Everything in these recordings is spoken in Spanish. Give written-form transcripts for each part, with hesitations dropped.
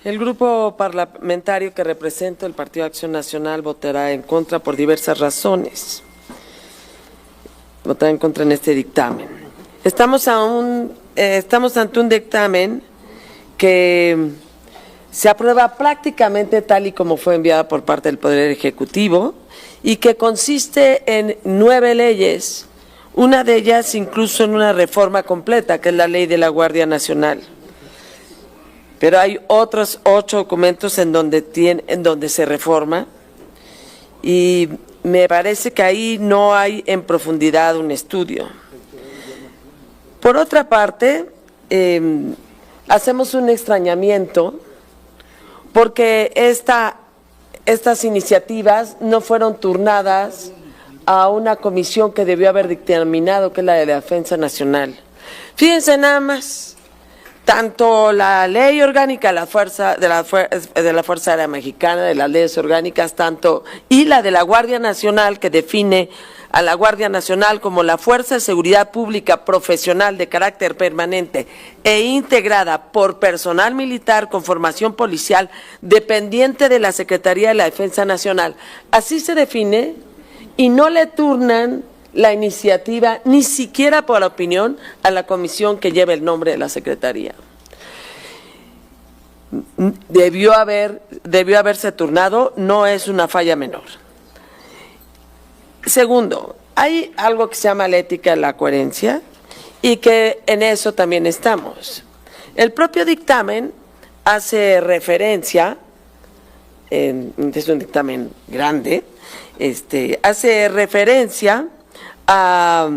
El grupo parlamentario que represento, el Partido de Acción Nacional, votará en contra por diversas razones. Votará en contra en este dictamen. Estamos ante un dictamen que se aprueba prácticamente tal y como fue enviada por parte del Poder Ejecutivo y que consiste en 9 leyes, una de ellas incluso en una reforma completa, que es la Ley de la Guardia Nacional. Pero hay otros 8 documentos en donde se reforma y me parece que ahí no hay en profundidad un estudio. Por otra parte, hacemos un extrañamiento porque estas iniciativas no fueron turnadas a una comisión que debió haber dictaminado, que es la de Defensa Nacional. Fíjense nada más. Tanto la ley orgánica de la Fuerza Aérea Mexicana, de las leyes orgánicas, y la de la Guardia Nacional, que define a la Guardia Nacional como la Fuerza de Seguridad Pública profesional de carácter permanente e integrada por personal militar con formación policial dependiente de la Secretaría de la Defensa Nacional. Así se define y no le turnan la iniciativa, ni siquiera por la opinión, a la comisión que lleva el nombre de la Secretaría. Debió haberse turnado, no es una falla menor. Segundo, hay algo que se llama la ética de la coherencia y que en eso también estamos. El propio dictamen hace referencia, es un dictamen grande, hace referencia a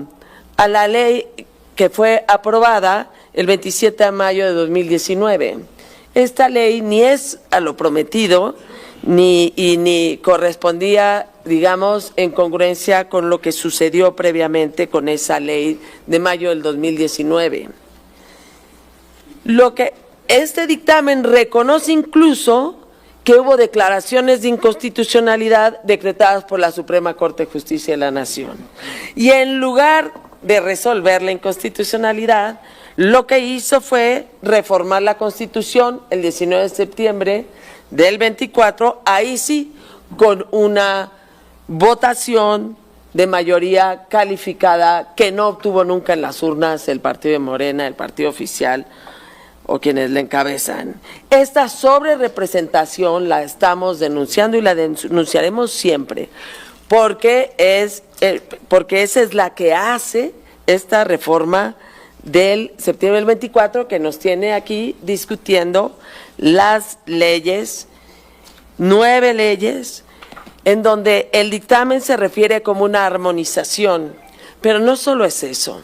la ley que fue aprobada el 27 de mayo de 2019. Esta ley ni es a lo prometido, ni correspondía, digamos, en congruencia con lo que sucedió previamente con esa ley de mayo del 2019. Lo que este dictamen reconoce incluso que hubo declaraciones de inconstitucionalidad decretadas por la Suprema Corte de Justicia de la Nación. Y en lugar de resolver la inconstitucionalidad, lo que hizo fue reformar la Constitución el 19 de septiembre del 24, ahí sí, con una votación de mayoría calificada que no obtuvo nunca en las urnas el partido de Morena, el partido oficial, o quienes le encabezan. Esta sobrerepresentación la estamos denunciando y la denunciaremos siempre, porque esa es la que hace esta reforma del septiembre del 24 que nos tiene aquí discutiendo las leyes, 9 leyes, en donde el dictamen se refiere como una armonización, pero no solo es eso.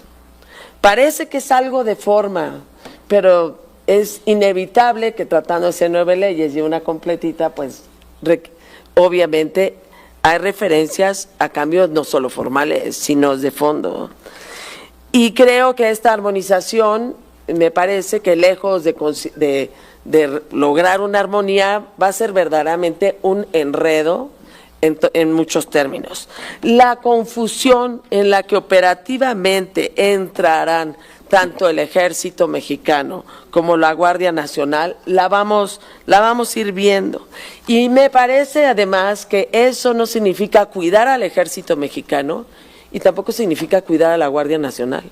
Parece que es algo de forma, pero es inevitable que tratándose de 9 leyes y una completita, pues obviamente hay referencias a cambios no solo formales, sino de fondo. Y creo que esta armonización, me parece que lejos de lograr una armonía, va a ser verdaderamente un enredo en muchos términos. La confusión en la que operativamente entrarán tanto el Ejército Mexicano como la Guardia Nacional, la vamos a ir viendo. Y me parece además que eso no significa cuidar al Ejército Mexicano y tampoco significa cuidar a la Guardia Nacional.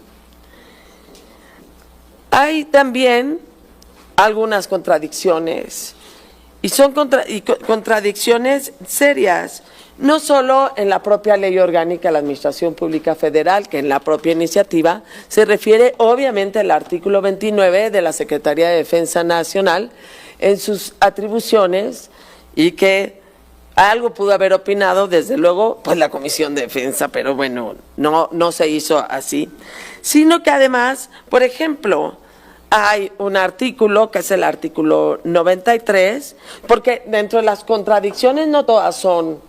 Hay también algunas contradicciones, y son contradicciones serias, no solo en la propia Ley Orgánica de la Administración Pública Federal, que en la propia iniciativa se refiere obviamente al artículo 29 de la Secretaría de Defensa Nacional en sus atribuciones, y que algo pudo haber opinado, desde luego, pues la Comisión de Defensa, pero bueno, no se hizo así, sino que además, por ejemplo, hay un artículo que es el artículo 93, porque dentro de las contradicciones no todas son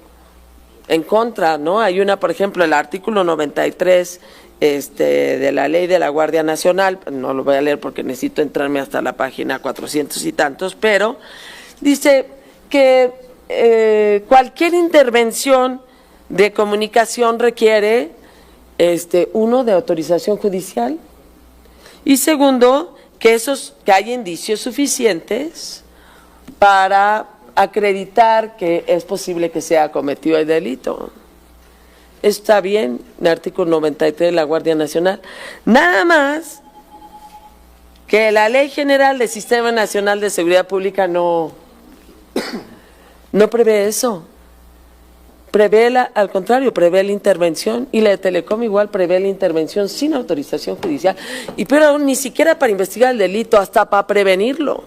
en contra, ¿no? Hay una, por ejemplo, el artículo 93 de la Ley de la Guardia Nacional, no lo voy a leer porque necesito entrarme hasta la página 400 y tantos, pero dice que cualquier intervención de comunicación requiere, uno, de autorización judicial, y segundo, que hay indicios suficientes para acreditar que es posible que sea cometido el delito. Está bien, el artículo 93 de la Guardia Nacional. Nada más que la Ley General del Sistema Nacional de Seguridad Pública no prevé eso. Al contrario, prevé la intervención, y la de Telecom igual prevé la intervención sin autorización judicial, y pero aún ni siquiera para investigar el delito, hasta para prevenirlo.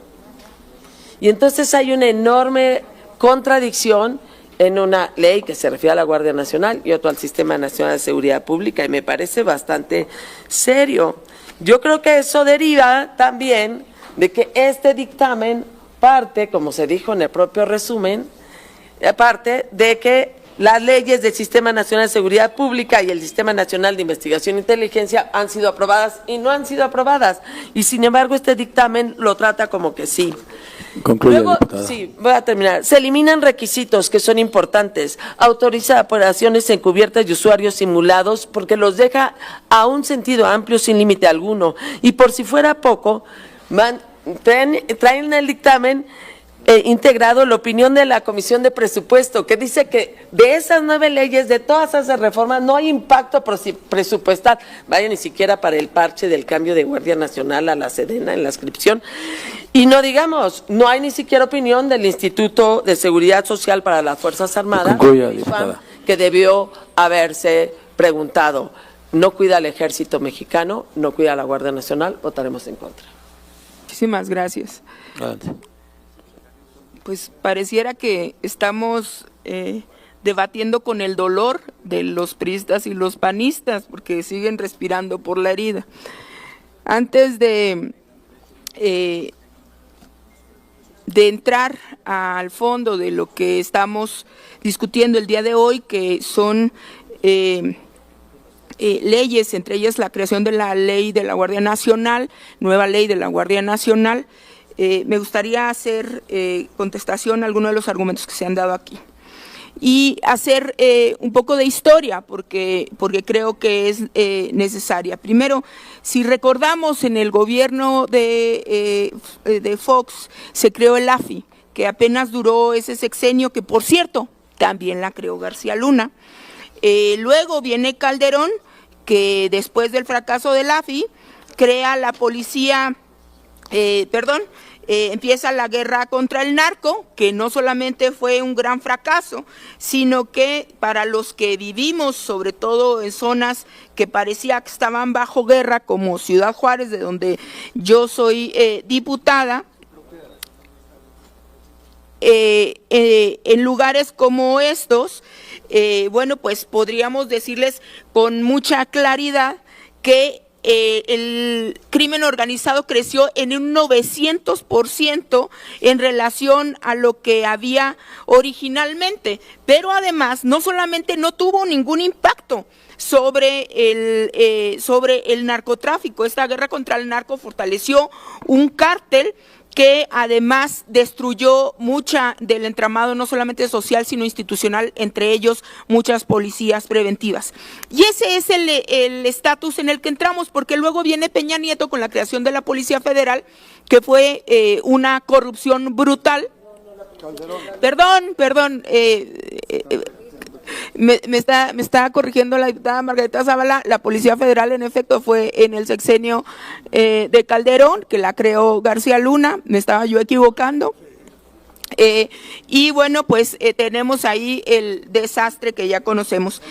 Y entonces hay una enorme contradicción en una ley que se refiere a la Guardia Nacional y otra al Sistema Nacional de Seguridad Pública, y me parece bastante serio. Yo creo que eso deriva también de que este dictamen parte, como se dijo en el propio resumen, parte de que las leyes del Sistema Nacional de Seguridad Pública y el Sistema Nacional de Investigación e Inteligencia han sido aprobadas y no han sido aprobadas, y sin embargo este dictamen lo trata como que sí. Concluye, Luego, diputada. sí, voy a terminar. Se eliminan requisitos que son importantes. Autoriza operaciones encubiertas y usuarios simulados, porque los deja a un sentido amplio sin límite alguno. Y por si fuera poco, traen en el dictamen integrado la opinión de la Comisión de Presupuesto, que dice que de esas 9 leyes, de todas esas reformas, no hay impacto presupuestal, vaya, ni siquiera para el parche del cambio de Guardia Nacional a la Sedena en la inscripción. Y no digamos, no hay ni siquiera opinión del Instituto de Seguridad Social para las Fuerzas Armadas, Concluya, diputada. que debió haberse preguntado. No cuida al Ejército Mexicano, no cuida a la Guardia Nacional, votaremos en contra. Muchísimas gracias. Adelante. Pues pareciera que estamos debatiendo con el dolor de los priistas y los panistas, porque siguen respirando por la herida. Antes de entrar al fondo de lo que estamos discutiendo el día de hoy, que son leyes, entre ellas la creación de la ley de la Guardia Nacional, nueva ley de la Guardia Nacional, me gustaría hacer contestación a algunos de los argumentos que se han dado aquí y hacer un poco de historia, porque creo que es necesaria. Primero, si recordamos, en el gobierno de Fox se creó el AFI, que apenas duró ese sexenio, que por cierto también la creó García Luna. Luego viene Calderón, que después del fracaso del AFI crea la policía, empieza la guerra contra el narco, que no solamente fue un gran fracaso, sino que para los que vivimos, sobre todo en zonas que parecía que estaban bajo guerra, como Ciudad Juárez, de donde yo soy diputada, en lugares como estos, bueno, pues podríamos decirles con mucha claridad que el crimen organizado creció en un 900% en relación a lo que había originalmente, pero además no solamente no tuvo ningún impacto sobre el narcotráfico. Esta guerra contra el narco fortaleció un cártel que además destruyó mucha del entramado, no solamente social, sino institucional, entre ellos muchas policías preventivas. Y ese es el estatus en el que entramos, porque luego viene Peña Nieto con la creación de la Policía Federal, que fue una corrupción brutal. Perdón, me está corrigiendo la diputada Margarita Zavala. La Policía Federal en efecto fue en el sexenio de Calderón, que la creó García Luna, me estaba yo equivocando. Y bueno, pues tenemos ahí el desastre que ya conocemos.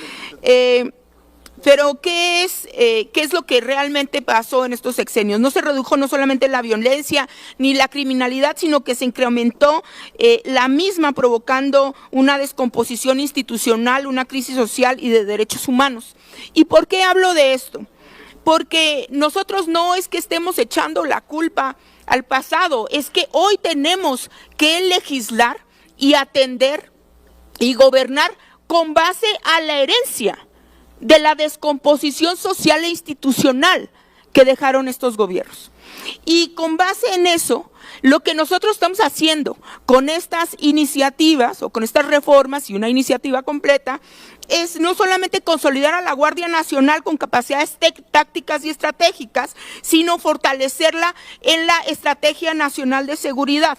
Pero ¿qué es lo que realmente pasó en estos sexenios? No se redujo no solamente la violencia ni la criminalidad, sino que se incrementó la misma, provocando una descomposición institucional, una crisis social y de derechos humanos. ¿Y por qué hablo de esto? Porque nosotros no es que estemos echando la culpa al pasado, es que hoy tenemos que legislar y atender y gobernar con base a la herencia de la descomposición social e institucional que dejaron estos gobiernos. Y con base en eso, lo que nosotros estamos haciendo con estas iniciativas o con estas reformas y una iniciativa completa es no solamente consolidar a la Guardia Nacional con capacidades tácticas y estratégicas, sino fortalecerla en la Estrategia Nacional de Seguridad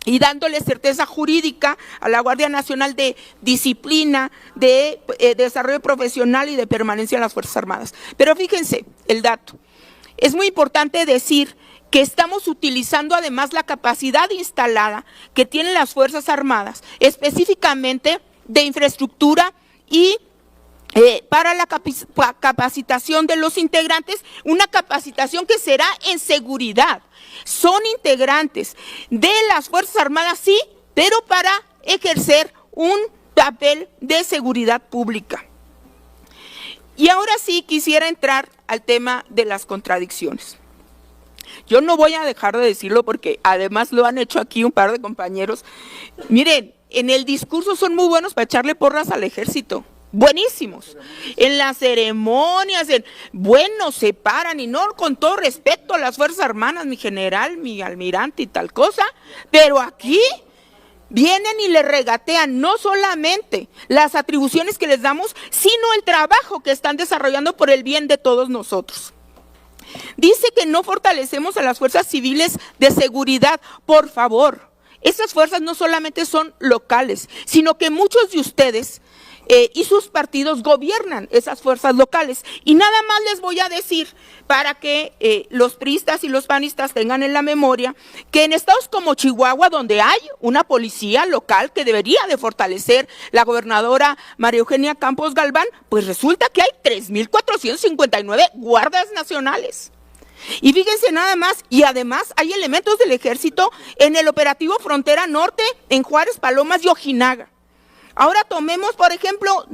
y dándole certeza jurídica a la Guardia Nacional de disciplina, de desarrollo profesional y de permanencia en las Fuerzas Armadas. Pero fíjense el dato, es muy importante decir que estamos utilizando además la capacidad instalada que tienen las Fuerzas Armadas, específicamente de infraestructura y para la capacitación de los integrantes, una capacitación que será en seguridad. Son integrantes de las Fuerzas Armadas, sí, pero para ejercer un papel de seguridad pública. Y ahora sí quisiera entrar al tema de las contradicciones. Yo no voy a dejar de decirlo porque además lo han hecho aquí un par de compañeros. Miren, en el discurso son muy buenos para echarle porras al ejército. Buenísimos. En las ceremonias, bueno, se paran y no, con todo respeto a las Fuerzas Armadas, mi general, mi almirante y tal cosa, pero aquí vienen y le regatean no solamente las atribuciones que les damos, sino el trabajo que están desarrollando por el bien de todos nosotros. Dice que no fortalecemos a las fuerzas civiles de seguridad, por favor. Esas fuerzas no solamente son locales, sino que muchos de ustedes y sus partidos gobiernan esas fuerzas locales. Y nada más les voy a decir, para que los priistas y los panistas tengan en la memoria, que en estados como Chihuahua, donde hay una policía local que debería de fortalecer la gobernadora María Eugenia Campos Galván, pues resulta que hay 3,459 guardias nacionales. Y fíjense nada más, y además hay elementos del ejército en el operativo Frontera Norte, en Juárez, Palomas y Ojinaga. Ahora tomemos, por ejemplo,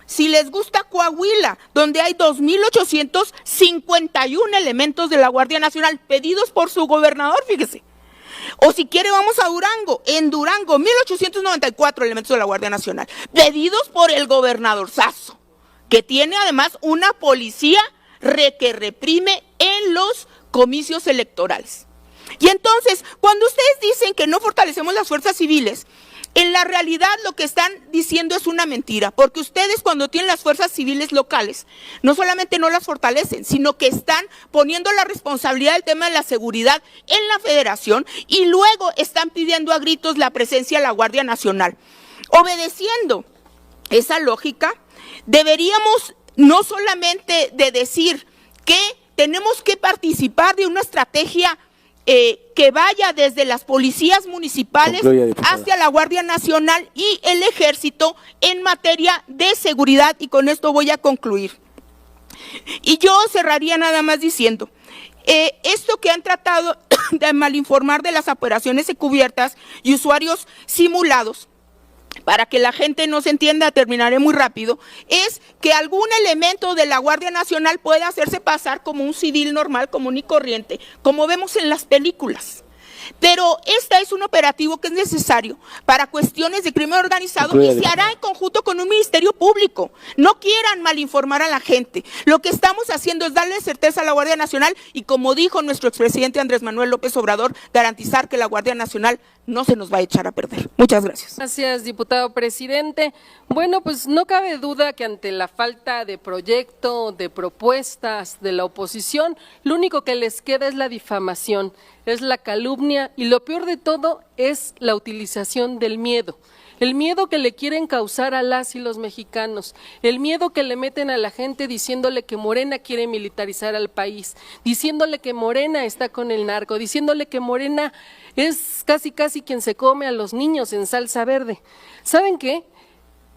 si les gusta Coahuila, donde hay 2,851 elementos de la Guardia Nacional pedidos por su gobernador, fíjese. O si quiere vamos a Durango, en Durango 1,894 elementos de la Guardia Nacional, pedidos por el gobernador Sasso, que tiene además una policía que reprime en los comicios electorales. Y entonces, cuando ustedes dicen que no fortalecemos las fuerzas civiles, en la realidad lo que están diciendo es una mentira, porque ustedes cuando tienen las fuerzas civiles locales, no solamente no las fortalecen, sino que están poniendo la responsabilidad del tema de la seguridad en la federación y luego están pidiendo a gritos la presencia de la Guardia Nacional. Obedeciendo esa lógica, deberíamos no solamente de decir que tenemos que participar de una estrategia que vaya desde las policías municipales hacia la Guardia Nacional y el Ejército en materia de seguridad, y con esto voy a concluir. Y yo cerraría nada más diciendo, esto que han tratado de malinformar de las operaciones encubiertas y usuarios simulados, para que la gente no se entienda, terminaré muy rápido, es que algún elemento de la Guardia Nacional pueda hacerse pasar como un civil normal, común y corriente, como vemos en las películas. Pero este es un operativo que es necesario para cuestiones de crimen organizado y se hará en conjunto con un ministerio público. No quieran malinformar a la gente. Lo que estamos haciendo es darle certeza a la Guardia Nacional y, como dijo nuestro expresidente Andrés Manuel López Obrador, garantizar que la Guardia Nacional no se nos va a echar a perder. Muchas gracias. Gracias, diputado presidente. Bueno, pues no cabe duda que ante la falta de proyecto, de propuestas de la oposición, lo único que les queda es la difamación, es la calumnia y lo peor de todo es la utilización del miedo. El miedo que le quieren causar a las y los mexicanos, el miedo que le meten a la gente diciéndole que Morena quiere militarizar al país, diciéndole que Morena está con el narco, diciéndole que Morena es casi quien se come a los niños en salsa verde. ¿Saben qué?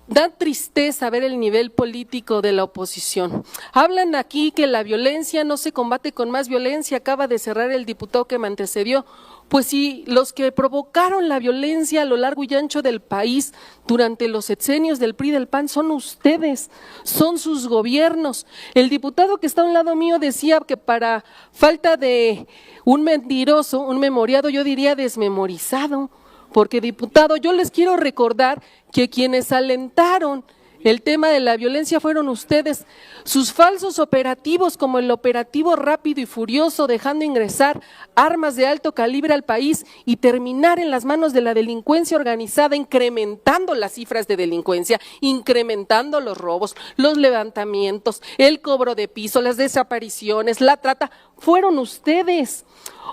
Da tristeza ver el nivel político de la oposición. Hablan aquí que la violencia no se combate con más violencia, acaba de cerrar el diputado que me antecedió. Pues sí, los que provocaron la violencia a lo largo y ancho del país durante los sexenios del PRI y del PAN son ustedes, son sus gobiernos. El diputado que está a un lado mío decía que para falta de un mentiroso, un memoriado, yo diría desmemorizado, porque diputado, yo les quiero recordar que quienes alentaron El tema de la violencia fueron ustedes. Sus falsos operativos, como el operativo Rápido y Furioso, dejando ingresar armas de alto calibre al país y terminar en las manos de la delincuencia organizada, incrementando las cifras de delincuencia, incrementando los robos, los levantamientos, el cobro de piso, las desapariciones, la trata, fueron ustedes.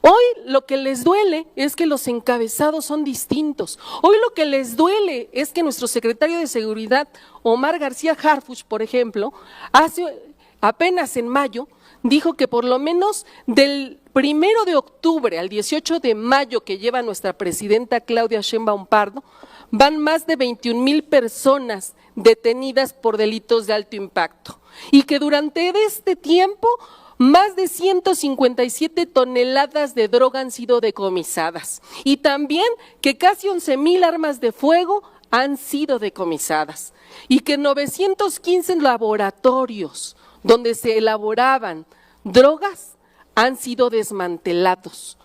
Hoy lo que les duele es que los encabezados son distintos. Hoy lo que les duele es que nuestro secretario de Seguridad, Omar García Harfuch, por ejemplo, apenas en mayo, dijo que por lo menos del 1 de octubre al 18 de mayo que lleva nuestra presidenta Claudia Sheinbaum Pardo, van más de 21,000 personas detenidas por delitos de alto impacto. Y que durante este tiempo más de 157 toneladas de droga han sido decomisadas y también que casi 11,000 armas de fuego han sido decomisadas y que 915 laboratorios donde se elaboraban drogas han sido desmantelados.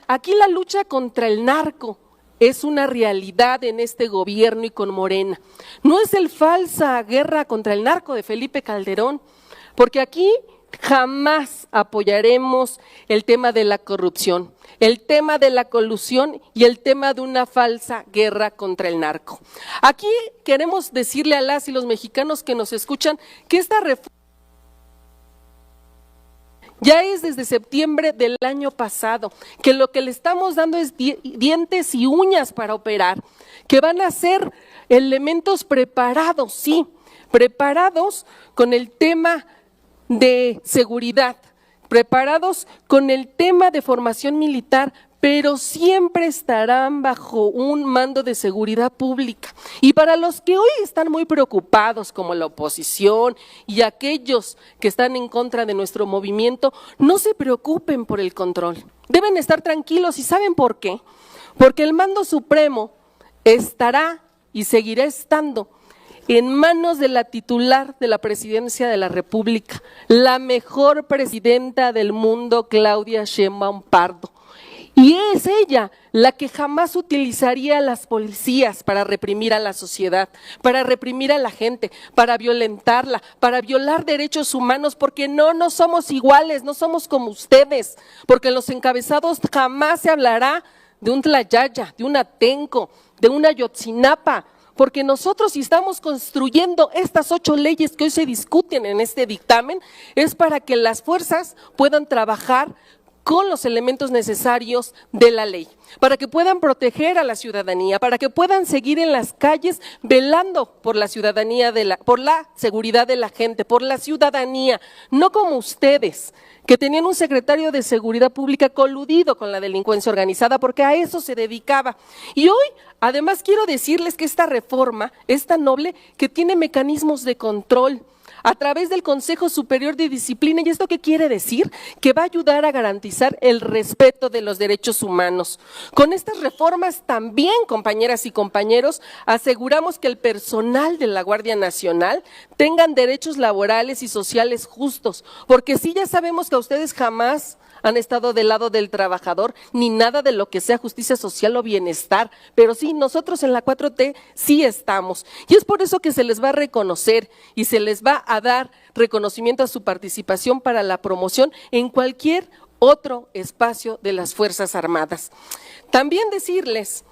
Aquí la lucha contra el narco es una realidad en este gobierno y con Morena. No es el falsa guerra contra el narco de Felipe Calderón, porque aquí jamás apoyaremos el tema de la corrupción, el tema de la colusión y el tema de una falsa guerra contra el narco. Aquí queremos decirle a las y los mexicanos que nos escuchan que esta reforma ya es desde septiembre del año pasado, que lo que le estamos dando es dientes y uñas para operar, que van a ser elementos preparados, sí, preparados con el tema de seguridad, preparados con el tema de formación militar, pero siempre estarán bajo un mando de seguridad pública. Y para los que hoy están muy preocupados, como la oposición y aquellos que están en contra de nuestro movimiento, no se preocupen por el control. Deben estar tranquilos. ¿Y saben por qué? Porque el mando supremo estará y seguirá estando en manos de la titular de la presidencia de la República, la mejor presidenta del mundo, Claudia Sheinbaum Pardo. Y es ella la que jamás utilizaría a las policías para reprimir a la sociedad, para reprimir a la gente, para violentarla, para violar derechos humanos, porque no somos iguales, no somos como ustedes, porque en los encabezados jamás se hablará de un Tlayaya, de un Atenco, de una Ayotzinapa, porque nosotros si estamos construyendo estas 8 leyes que hoy se discuten en este dictamen, es para que las fuerzas puedan trabajar con los elementos necesarios de la ley, para que puedan proteger a la ciudadanía, para que puedan seguir en las calles velando por la ciudadanía, por la seguridad de la gente, por la ciudadanía, no como ustedes, que tenían un secretario de Seguridad Pública coludido con la delincuencia organizada, porque a eso se dedicaba. Y hoy, además, quiero decirles que esta reforma es tan noble que tiene mecanismos de control a través del Consejo Superior de Disciplina. ¿Y esto qué quiere decir? Que va a ayudar a garantizar el respeto de los derechos humanos. Con estas reformas también, compañeras y compañeros, aseguramos que el personal de la Guardia Nacional tengan derechos laborales y sociales justos, porque sí, ya sabemos que a ustedes jamás han estado del lado del trabajador, ni nada de lo que sea justicia social o bienestar, pero sí, nosotros en la 4T sí estamos, y es por eso que se les va a reconocer y se les va a dar reconocimiento a su participación para la promoción en cualquier otro espacio de las Fuerzas Armadas. También decirles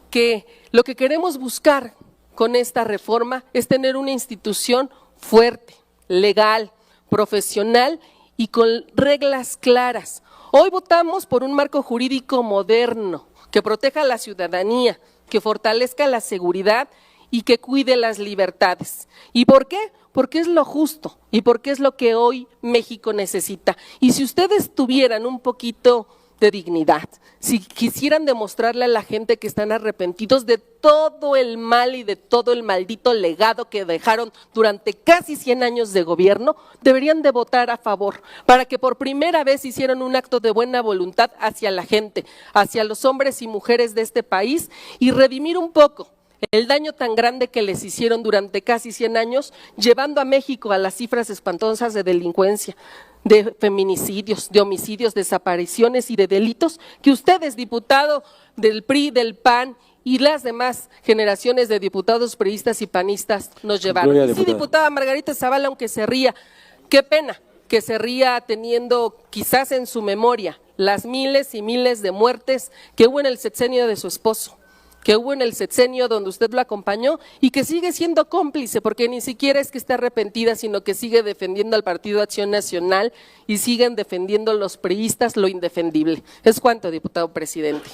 que lo que queremos buscar con esta reforma es tener una institución fuerte, legal, profesional y con reglas claras. Hoy votamos por un marco jurídico moderno que proteja a la ciudadanía, que fortalezca la seguridad y que cuide las libertades. ¿Y por qué? Porque es lo justo y porque es lo que hoy México necesita. Y si ustedes tuvieran un poquito de dignidad, si quisieran demostrarle a la gente que están arrepentidos de todo el mal y de todo el maldito legado que dejaron durante casi 100 años de gobierno, deberían de votar a favor, para que por primera vez hicieran un acto de buena voluntad hacia la gente, hacia los hombres y mujeres de este país y redimir un poco el daño tan grande que les hicieron durante casi 100 años, llevando a México a las cifras espantosas de delincuencia, de feminicidios, de homicidios, desapariciones y de delitos que ustedes, diputado del PRI, del PAN y las demás generaciones de diputados priistas y panistas nos llevaron. Concluya, Sí, diputada. diputada Margarita Zavala, aunque se ría, qué pena que se ría teniendo quizás en su memoria las miles y miles de muertes que hubo en el sexenio de su esposo, que hubo en el sexenio donde usted lo acompañó y que sigue siendo cómplice, porque ni siquiera es que esté arrepentida, sino que sigue defendiendo al Partido Acción Nacional y siguen defendiendo los priistas lo indefendible. Es cuanto, diputado presidente.